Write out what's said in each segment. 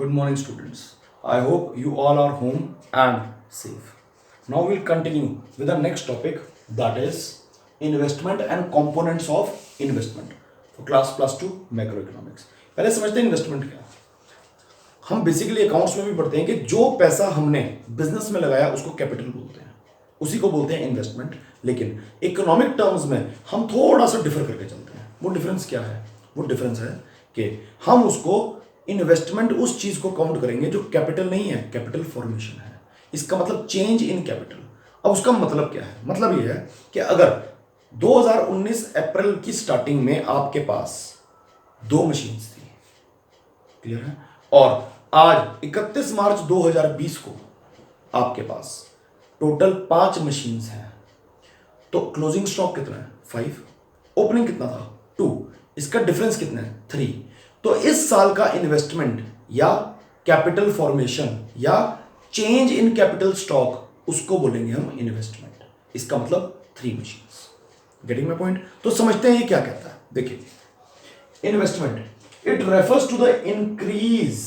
Good morning, students. I hope you all are home and safe. Now we'll continue with the next topic, that is investment and components of investment for class +2 macroeconomics. पहले समझते हैं investment क्या है. हम basically accounts में भी पढ़ते हैं कि जो पैसा हमने बिजनेस में लगाया उसको कैपिटल बोलते हैं, उसी को बोलते हैं इन्वेस्टमेंट. लेकिन इकोनॉमिक टर्म्स में हम थोड़ा सा डिफर करके चलते हैं. वो डिफरेंस क्या है? वो डिफरेंस है कि हम उसको इन्वेस्टमेंट उस चीज को काउंट करेंगे जो कैपिटल नहीं है, कैपिटल फॉर्मेशन है. इसका मतलब चेंज इन कैपिटल. अब उसका मतलब क्या है? मतलब ये है कि अगर 2019 अप्रैल की स्टार्टिंग में आपके पास 2 मशीन्स थी, क्लियर है, और आज 31 मार्च 2020 को आपके पास टोटल 5 मशीन्स हैं, तो क्लोजिंग स्टॉक कितना है? 5. ओपनिंग कितना था? 2. इसका डिफरेंस कितना है? 3. तो इस साल का इन्वेस्टमेंट या कैपिटल फॉर्मेशन या चेंज इन कैपिटल स्टॉक उसको बोलेंगे हम इन्वेस्टमेंट. इसका मतलब 3 मशीन्स. Getting my point? तो समझते हैं ये क्या कहता है. देखिए, investment it refers to the increase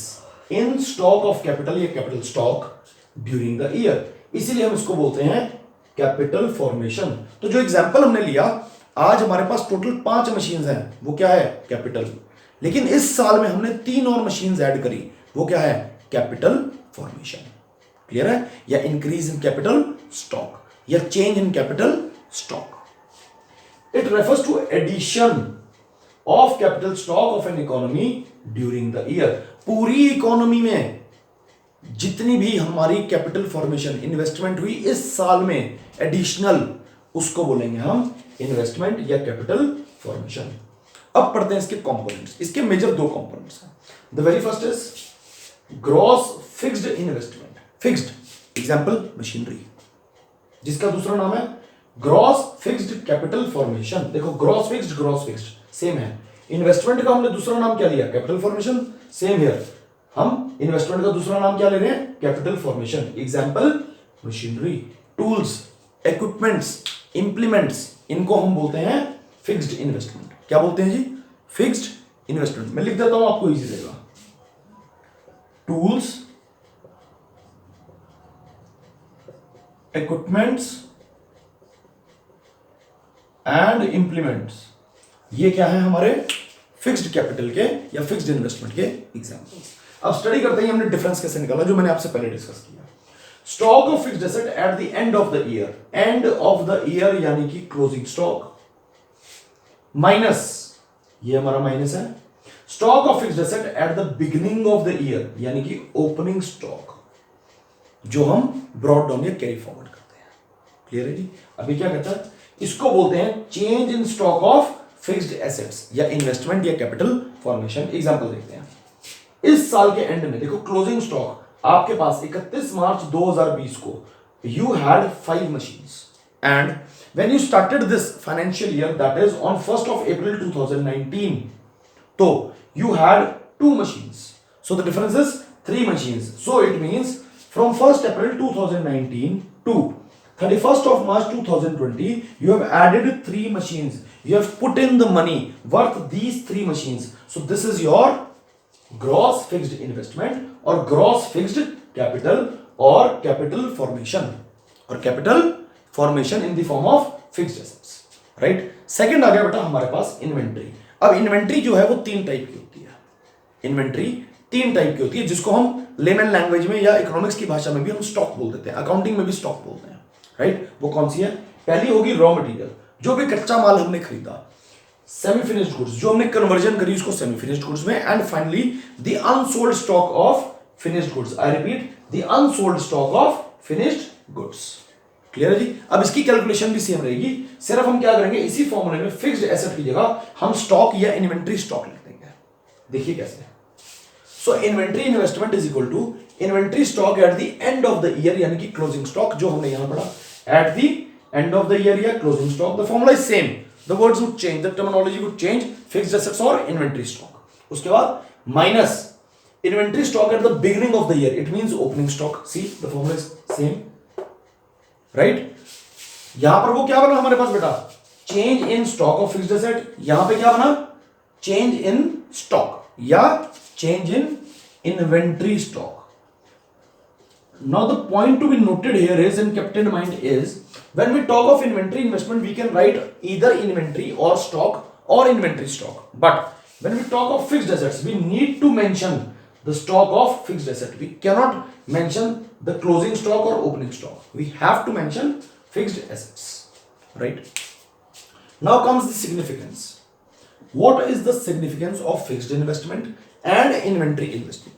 in stock of capital या capital stock during the year. इसीलिए हम इसको बोलते हैं कैपिटल फॉर्मेशन. तो जो एग्जांपल हमने लिया, आज हमारे पास टोटल 5 मशीन्स हैं, वो क्या है? कैपिटल. लेकिन इस साल में हमने 3 और मशीन्स ऐड करी, वो क्या है? Capital formation. क्लियर है? या इंक्रीज इन कैपिटल स्टॉक या change in capital stock. It refers to addition of capital stock of an economy during the year. पूरी इकोनॉमी में जितनी भी हमारी कैपिटल फॉर्मेशन इन्वेस्टमेंट हुई इस साल में एडिशनल, उसको बोलेंगे हम इन्वेस्टमेंट या कैपिटल फॉर्मेशन. अब पढ़ते हैं इसके कंपोनेंट्स. इसके मेजर 2 कंपोनेंट्स हैं. The very first is gross fixed investment. Fixed example machinery, जिसका दूसरा नाम है ग्रॉस फिक्स्ड कैपिटल फॉर्मेशन. देखो, ग्रॉस फिक्स्ड सेम है. इन्वेस्टमेंट का हमने दूसरा नाम क्या लिया? Capital formation. सेम हियर, हम इन्वेस्टमेंट का दूसरा नाम क्या ले रहे हैं? Capital formation. Example machinery, tools, equipments, implements, इनको हम बोलते हैं फिक्स्ड इन्वेस्टमेंट. क्या बोलते हैं जी? Fixed investment. मैं लिख देता हूं, आपको इजी रहेगा. टूल्स, इक्विपमेंट्स एंड इंप्लीमेंट्स, ये क्या है? हमारे फिक्स्ड कैपिटल के या फिक्स्ड इन्वेस्टमेंट के एग्जांपल्स. अब स्टडी करते हैं हमने डिफरेंस कैसे निकाला, जो मैंने आपसे पहले डिस्कस किया. Stock of fixed asset eight the end of the year. And of the year यानी कि क्लोजिंग स्टॉक माइनस, ये हमारा माइनस है, stock of fixed asset eight the beginning of the year यानी कि ओपनिंग स्टॉक, जो हम ब्रॉड डाउन या कैरी फॉरवर्ड करते हैं. क्लियर है जी? अभी क्या कहता है? इसको बोलते हैं change in stock of fixed assets या इन्वेस्टमेंट या कैपिटल फॉर्मेशन. एग्जांपल देखते हैं. इस साल के एंड में देखो, क्लोजिंग स्टॉक आपके पास 31 मार्च 2020 को you had 5 machines, and when you started this financial year, that is on 1st of April 2019, तो you had 2 machines. So the difference is 3 machines. So it means from 1st April 2019 to 31st of March 2020, you have added 3 machines. You have put in the money worth these 3 machines. So this is your gross fixed investment or gross fixed capital or capital formation or capital formation in the form of fixed assets. Right? Second आ गया बेटा हमारे पास inventory. अब inventory जो है वो 3 type की होती है. इन्वेंट्री 3 टाइप की होती है, जिसको हम लेमन लैंग्वेज में या इकोनॉमिक्स की भाषा में भी हम स्टॉक बोल देते हैं, अकाउंटिंग में भी स्टॉक बोलते हैं. राइट? वो कौन सी है? पहली होगी रॉ मटेरियल, जो भी कच्चा माल हमने खरीदा. सेमी फिनिश्ड गुड्स, जो हमने कन्वर्जन करी उसको सेमी फिनिश्ड गुड्स में. And finally the unsold stock of finished goods. I repeat, the unsold stock of finished goods. Clear है जी? अब इसकी कैलकुलेशन भी सेम रहेगी, सिर्फ हम क्या करेंगे, इसी फॉर्मूले में फिक्स्ड एसेट की जगह हम स्टॉक या इन्वेंट्री स्टॉक लिख देंगे. देखिए कैसे. So inventory investment is equal to inventory stock at the end of the year यानी कि क्लोजिंग स्टॉक, जो हमने यहां पढ़ा, at the end of the year या closing stock. The formula is same, the words would change, the terminology would change, fixed assets और inventory stock. उसके बाद minus inventory stock at the beginning of the year, it means opening stock. See the formula is same. Right? यहां पर वो क्या बना हमारे पास बेटा? Change in stock of fixed asset. यहां पे क्या बना? चेंज इन स्टॉक या change in inventory stock. Now the point to be noted here is and kept in mind is when we talk of inventory investment, we can write either inventory or stock or inventory stock. But when we talk of fixed assets, we need to mention the stock of fixed asset. We cannot mention the closing stock or opening stock. We have to mention fixed assets, right? Now comes the significance. What is the significance of fixed investment and inventory investment?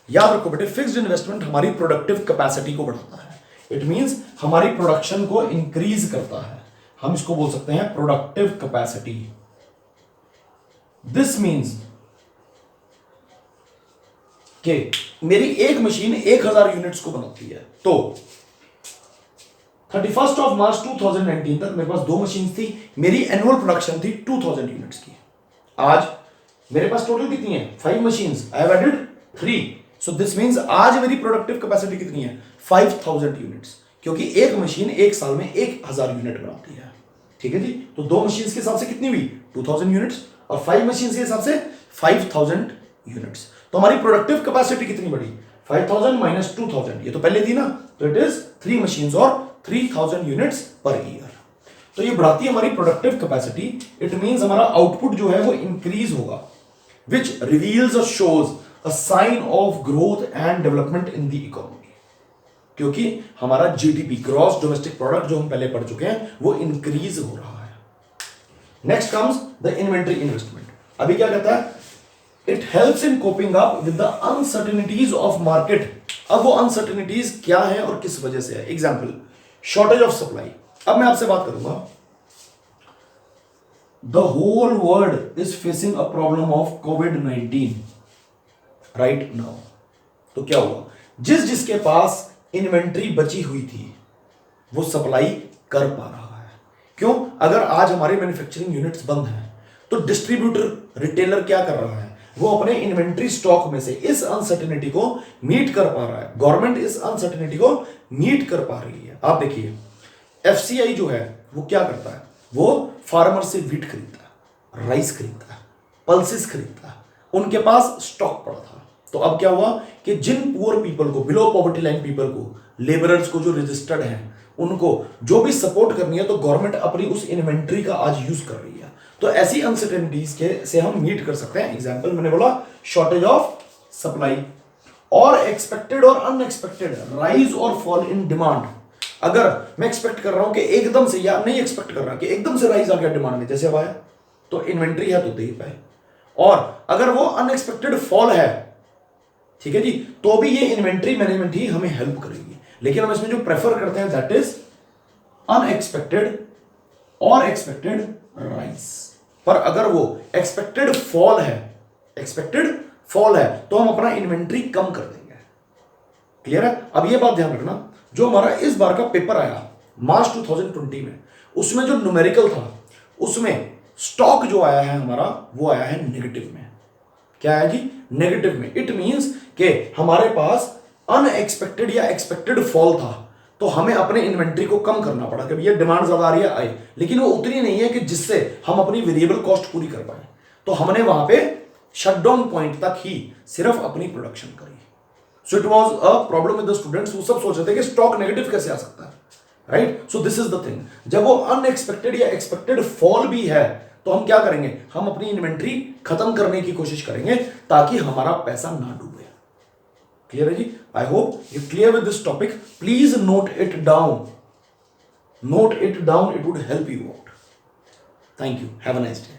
याद रखो बेटे, fixed investment हमारी productive capacity को बढ़ाता है. It means हमारी production को increase करता है. हम इसको बोल सकते हैं प्रोडक्टिव कैपेसिटी. दिस मींस कि मेरी एक मशीन 1000 यूनिट्स को बनाती है, तो 31 मार्च 2019 तक मेरे पास 2 मशीन थी. मेरी एनुअल प्रोडक्शन थी 2000 यूनिट्स की. आज मेरे पास टोटल कितनी है? 5 machines. I have added 3. So this means आज मेरी प्रोडक्टिव कैपेसिटी कितनी है? 5000 यूनिट्स, क्योंकि एक मशीन एक साल में 1000 यूनिट बनाती है. ठीक है जी. तो 2 मशीन्स के हिसाब से कितनी हुई? 2000 यूनिट्स, और 5 मशीन्स के हिसाब से 5000 यूनिट्स. तो हमारी प्रोडक्टिव कैपेसिटी कितनी बढ़ी? 5000 माइनस 2000, ये तो पहले थी ना. तो इट इज 3 मशीन्स और 3000 यूनिट्स पर ईयर. तो ये बढ़ाती है हमारी प्रोडक्टिव कैपेसिटी. इट मींस हमारा आउटपुट जो है वो इंक्रीज होगा, विच रिवील्स और shows a sign of growth and development in the economy. क्योंकि हमारा जीडीपी, ग्रॉस डोमेस्टिक प्रोडक्ट, जो हम पहले पढ़ चुके हैं, वो इंक्रीज हो रहा है. Next comes the inventory investment. अभी क्या कहता है? It helps in coping up with the uncertainties of market. अब वो अनसर्टेनिटीज क्या है और किस वजह से है? Example, shortage of supply. अब मैं आपसे बात करूंगा, the whole world is facing a problem of कोविड-19 राइट नाउ. तो क्या हुआ? जिसके पास इन्वेंट्री बची हुई थी वो सप्लाई कर पा रहा है. क्यों? अगर आज हमारे मैन्युफैक्चरिंग यूनिट्स बंद हैं तो डिस्ट्रीब्यूटर, रिटेलर क्या कर रहा है? वो अपने इन्वेंट्री स्टॉक में से इस अनसर्टेनिटी को मीट कर पा रहा है. गवर्नमेंट इस अनसर्टेनिटी को मीट कर पा रही है. आप देखिए, एफसीआई जो है वो क्या करता है? वो फार्मर से व्हीट खरीदता है, राइस खरीदता है, पल्सेस खरीदता है. उनके पास स्टॉक पड़ा था. तो अब क्या हुआ कि जिन पुअर पीपल को, बिलो पॉवर्टी लाइन पीपल को, लेबरर्स को जो रजिस्टर्ड हैं, उनको जो भी सपोर्ट करनी है, तो गवर्नमेंट अपनी उस इन्वेंट्री का आज यूज कर रही है. तो ऐसी अनसर्टेनिटीज के से हम मीट कर सकते हैं. एग्जांपल मैंने बोला शॉर्टेज ऑफ सप्लाई, और एक्सपेक्टेड और अनएक्सपेक्टेड राइज और फॉल इन डिमांड. अगर मैं एक्सपेक्ट कर रहा हूं कि एकदम से, या नहीं एक्सपेक्ट कर रहा कि एकदम से राइज आ गया डिमांड में, जैसे अब आया, तो इन्वेंट्री है तो दे पाए. और अगर वो अनएक्सपेक्टेड फॉल है, ठीक है जी, तो भी ये इन्वेंट्री मैनेजमेंट ही हमें हेल्प करेगी. लेकिन हम इसमें जो प्रेफर करते हैं दैट इज अनएक्सपेक्टेड और एक्सपेक्टेड राइज. पर अगर वो एक्सपेक्टेड फॉल है तो हम अपना इन्वेंट्री कम कर देंगे. क्लियर है? अब ये बात ध्यान रखना, जो हमारा इस बार का पेपर आया मार्च 2020 में, उसमें जो न्यूमेरिकल था, उसमें स्टॉक जो आया है हमारा, वो आया है नेगेटिव में. क्या है जी? नेगेटिव में. इट मींस कि हमारे पास अनएक्सपेक्टेड या एक्सपेक्टेड फॉल था, तो हमें अपने इन्वेंट्री को कम करना पड़ा कि भैया डिमांड ज्यादा आ रही है, आई, लेकिन वो उतनी नहीं है कि जिससे हम अपनी वेरिएबल कॉस्ट पूरी कर पाए. तो हमने वहां पे शटडाउन पॉइंट तक ही सिर्फ अपनी प्रोडक्शन करी. So it was a problem with the students. वो सब सोच रहे थे कि स्टॉक नेगेटिव कैसे आ सकता है, right? So this is the thing. जब वो अनएक्सपेक्टेड या एक्सपेक्टेड फॉल भी है, तो हम क्या करेंगे? हम अपनी इन्वेंट्री खत्म करने की कोशिश करेंगे ताकि हमारा पैसा ना डूबे. क्लियर है जी? I hope you clear with this topic. Please note it down. It would help you out. Thank you. Have a nice day.